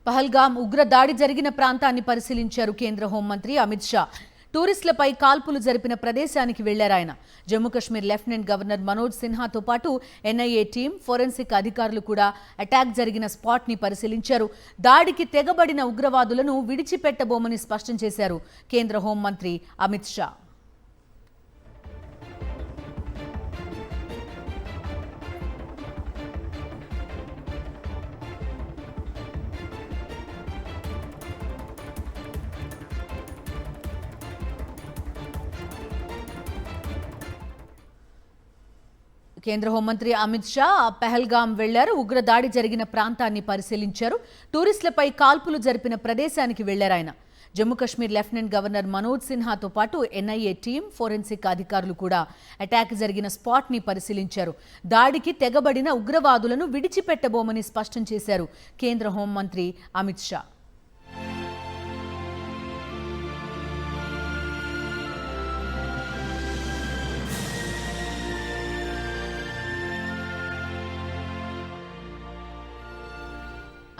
పహల్గామ్ ఉగ్ర దాడి జరిగిన ప్రాంతాన్ని పరిశీలించారు కేంద్ర హోంమంత్రి అమిత్ షా. టూరిస్టులపై కాల్పులు జరిపిన ప్రదేశానికి వెళ్లారు ఆయన. జమ్మూ కశ్మీర్ లెఫ్టినెంట్ గవర్నర్ మనోజ్ సిన్హాతో పాటు ఎన్ఐఏ టీం, ఫోరెన్సిక్ అధికారులు కూడా అటాక్ జరిగిన స్పాట్ ని పరిశీలించారు. దాడికి తెగబడిన ఉగ్రవాదులను విడిచిపెట్టబోమని స్పష్టం చేశారు కేంద్ర హోంమంత్రి అమిత్ షా. కేంద్ర హోంమంత్రి అమిత్ షా పహల్గామ్ వెళ్లారు. ఉగ్ర దాడి జరిగిన ప్రాంతాన్ని పరిశీలించారు. టూరిస్టులపై కాల్పులు జరిపిన ప్రదేశానికి వెళ్లారు ఆయన. జమ్మూ కశ్మీర్ లెఫ్టినెంట్ గవర్నర్ మనోజ్ సిన్హాతో పాటు ఎన్ఐఏ టీం, ఫోరెన్సిక్ అధికారులు కూడా అటాక్ జరిగిన స్పాట్ ని పరిశీలించారు. దాడికి తెగబడిన ఉగ్రవాదులను విడిచిపెట్టబోమని స్పష్టం చేశారు కేంద్ర హోంమంత్రి అమిత్ షా.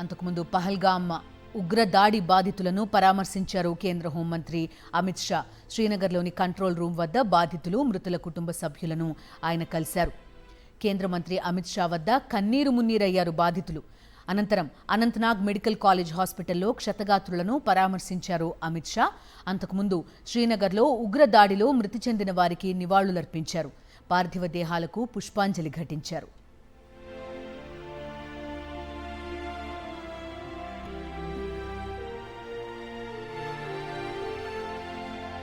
అంతకుముందు పహల్గామ్ ఉగ్ర దాడి బాధితులను పరామర్శించారు కేంద్ర హోంమంత్రి అమిత్ షా. శ్రీనగర్లోని కంట్రోల్ రూమ్ వద్ద బాధితులు, మృతుల కుటుంబ సభ్యులను ఆయన కలిశారు. కేంద్ర మంత్రి అమిత్ షా వద్ద కన్నీరు మున్నీరయ్యారు బాధితులు. అనంతరం అనంతనాగ్ మెడికల్ కాలేజ్ హాస్పిటల్లో క్షతగాత్రులను పరామర్శించారు అమిత్ షా. అంతకుముందు శ్రీనగర్లో ఉగ్ర దాడిలో మృతి చెందిన వారికి నివాళులర్పించారు. పార్థివ దేహాలకు పుష్పాంజలి ఘటించారు.